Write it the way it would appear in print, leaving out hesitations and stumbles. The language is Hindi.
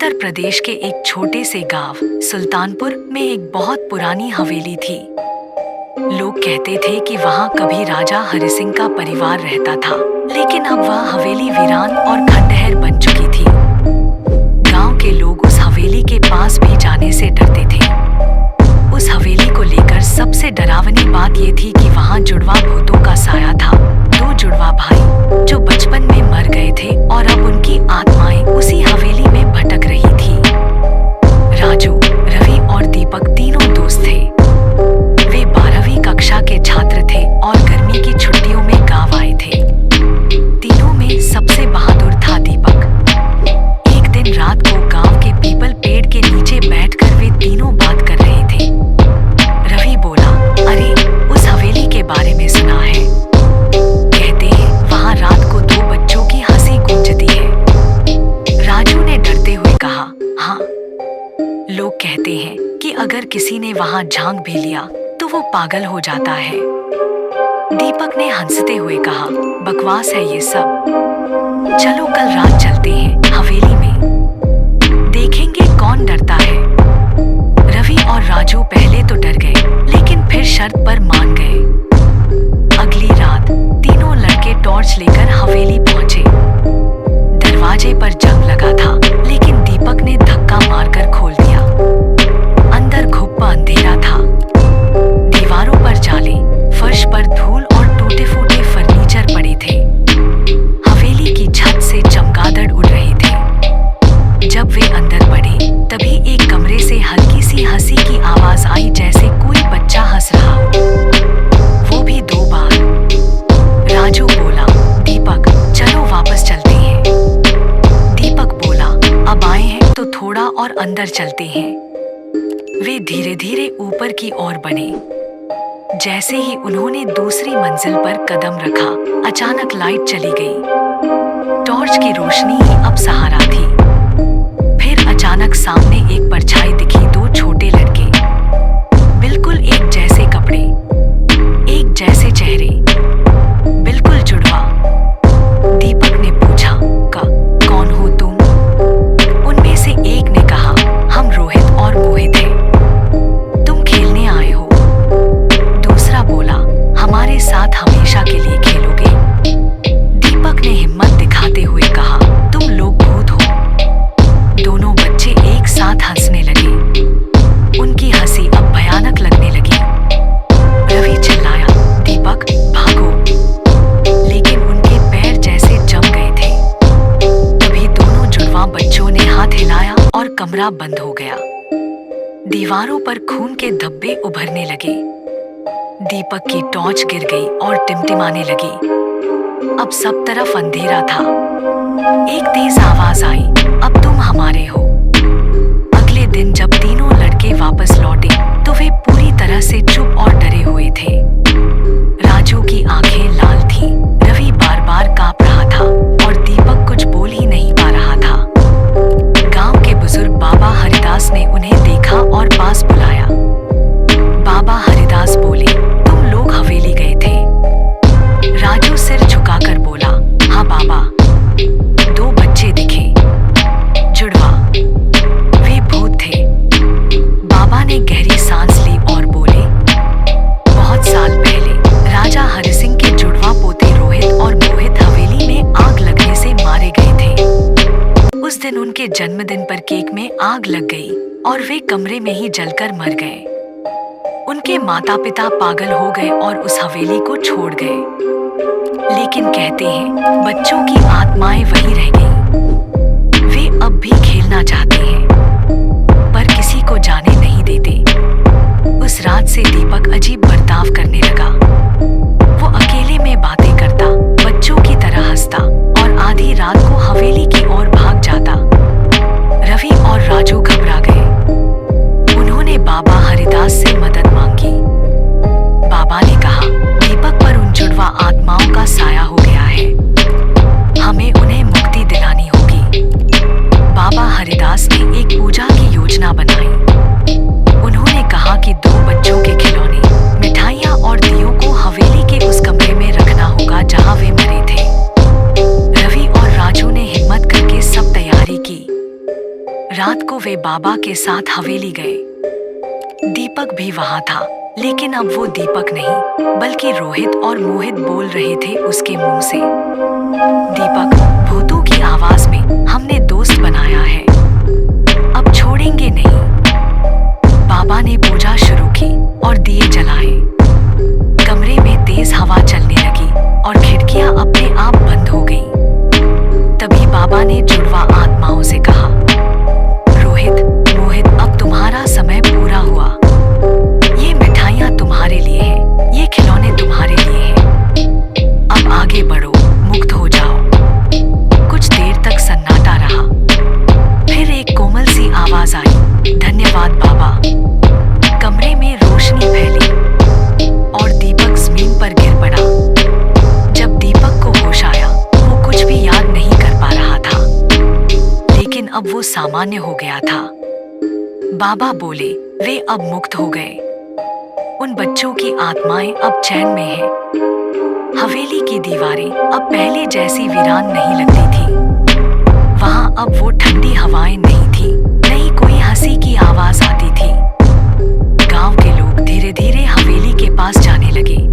उत्तर प्रदेश के एक छोटे से गांव सुल्तानपुर में एक बहुत पुरानी हवेली थी। लोग कहते थे कि वहां कभी राजा हरि सिंह का परिवार रहता था, लेकिन अब वह हवेली वीरान और खंडहर बन चुकी थी। गांव के लोग उस हवेली के पास भी जाने से डरते थे। उस हवेली को लेकर सबसे डरावनी बात ये थी कि वहां जुड़वा भूतों का साया था। दो जुड़वा भाई जो बचपन में मर गए थे और अब उनकी आत्माएं उसी हवेली में भटक रही थी। राजू, रवि और दीपक तीनों दोस्त थे। वे 12वीं कक्षा के छात्र थे और गर्मी की छुट्टियों में गांव आए थे। तीनों में सबसे बहादुर था दीपक। एक दिन रात को गांव के पीपल पेड़ के नीचे बैठकर वे तीनों बात कर रहे थे। रवि बोला, अरे उस हवेली के बारे में सुना है? कहते हैं वहां रात को 2 बच्चों की हंसी गूंजती है। राजू ने डरते हुए कहा, हाँ, लोग कहते हैं कि अगर किसी ने वहां झांक भी लिया तो वो पागल हो जाता है। दीपक ने हंसते हुए कहा, बकवास है ये सब। चलो कल रात चलते हैं हवेली में, देखेंगे कौन डरता है। रवि और राजू पहले तो डर गए, लेकिन फिर शर्त पर मान गए। अगली रात तीनों लड़के टॉर्च लेकर हवेली पहुंचे। दरवाजे पर जंग लगा था, लेकिन दीपक ने धक्का मारकर खोल दिया। अंदर घुप्पा अंधेरा था। दीवारों पर जाले, फर्श पर धूल और टूटे फूटे फर्नीचर पड़े थे। हवेली की छत से चमगादड़ उड़ रहे थे। जब वे अंदर बढ़े तभी एक कमरे से हल्की सी हंसी की आवाज आई, जैसे कोई बच्चा हंस रहा हो, वो भी 2 बार। राजू बोला, दीपक चलो वापस चलते हैं। दीपक बोला, अब आए हैं तो थोड़ा और अंदर चलते हैं। वे धीरे धीरे ऊपर की ओर बढ़े। जैसे ही उन्होंने दूसरी मंजिल पर कदम रखा, अचानक लाइट चली गई। टॉर्च की रोशनी ही अब सहारा थी। फिर अचानक सामने एक परछाई दिखी। 2 छोटे लड़के, बिल्कुल एक जैसे कपड़े, एक जैसे चेहरे, बिल्कुल जुड़वा। दीपक ने पूछा, कौन हो तुम? उनमें से एक ने कहा, हम रोहित और मोहित हैं। तुम खेलने आए हो? दूसरा बोला, हमारे साथ हमेशा के लिए खेलोगे? दीपक ने हिम्मत दिखाते हुए कहा, तुम लोग भूत हो। दोनों बच्चे एक साथ हंसने लगे। उनकी हंसी अब भयानक लगने लगी। रवि चिल्लाया, दीपक भागो, लेकिन उनके पैर जैसे जम गए थे। तभी दोनों जुड़वा बच्चों ने हाथ हिलाया और कमरा बंद हो गया। दीवारों पर खून के धब्बे उभरने लगे। दीपक की टॉर्च गिर गई और टिमटिमाने लगी। अब सब तरफ अंधेरा था। एक तेज आवाज आई, अब तुम हमारे हो। अगले दिन जब तीनों लड़के वापस लौटे तो वे पूरी तरह से चुप और डरे हुए थे। राजू की आंखें लाल थीं, रवि बार-बार कांप रहा था और दीपक कुछ बोल ही नहीं पा रहा था। गांव के बुजुर्ग बाबा हरिदास ने उन्हें देखा और पास बुलाया। बाबा हरिदास बोले, तुम लोग हवेली गए थे? राजू सिर झुकाकर बोला, हाँ बाबा, 2 बच्चे दिखे, जुड़वा, वे भूत थे। बाबा ने गहरी सांस ली और बोले, बहुत साल पहले राजा हरि सिंह के जुड़वा पोते रोहित और मोहित हवेली में आग लगने से मारे गए थे। उस दिन उनके जन्मदिन पर केक में आग लग गई और वे कमरे में ही जलकर मर गए। उनके माता पिता पागल हो गए और उस हवेली को छोड़ गए। लेकिन कहते हैं बच्चों की आत्माएं वहीं रह गईं। वे अब भी खेलना चाहते हैं, पर किसी को जाने नहीं देते। उस रात से दीपक अजीब बर्ताव करने लगा। वो अकेले में बातें करता, बच्चों की तरह हंसता और आधी रात को हवेली की ओर भाग जाता। रवि और राजू घबरा गए। उन्होंने बाबा हरिदास से मदद मांगी। बाबा ने कहा, दीपक पर उन जुड़वा आत्माओं का साया हो गया है, हमें उन्हें मुक्ति दिलानी होगी। बाबा हरिदास ने एक पूजा की योजना बनाई। उन्होंने कहा कि 2 बच्चों के खिलौने, मिठाइयाँ और दियों वे बाबा के साथ हवेली गए। दीपक भी वहां था, लेकिन अब वो दीपक नहीं बल्कि रोहित और मोहित बोल रहे थे उसके मुंह से। दीपक, भूतों की आवाज में हमने दोस्त बनाया है, अब छोड़ेंगे नहीं। बाबा ने पूजा शुरू की और दिए जलाए। कमरे में तेज हवा चलने लगी और खिड़कियां अपने आप बंद हो गईं। तभी बाबा ने जुड़वा आत्माओं से कहा, रोहित, मोहित, अब तुम्हारा समय पूरा हुआ। ये मिठाइयाँ तुम्हारे लिए हैं, ये खिलौने तुम्हारे लिए हैं। अब आगे बढ़ो, मुक्त हो जाओ। कुछ देर तक सन्नाटा रहा। फिर एक कोमल सी आवाज आई, धन्यवाद बाबा। कमरे में रोशनी फैली और दीपक जमीन पर गिर पड़ा। जब दीपक को होश आया, वो कुछ भी याद नहीं कर पा रहा था, लेकिन अब वो सामान्य हो गया था। बाबा बोले, वे अब मुक्त हो गए। उन बच्चों की आत्माएं अब चैन में हैं। हवेली की दीवारें अब पहले जैसी वीरान नहीं लगती थी। वहां अब वो ठंडी हवाएं नहीं थी, नहीं कोई हंसी की आवाज आती थी। गांव के लोग धीरे धीरे हवेली के पास जाने लगे।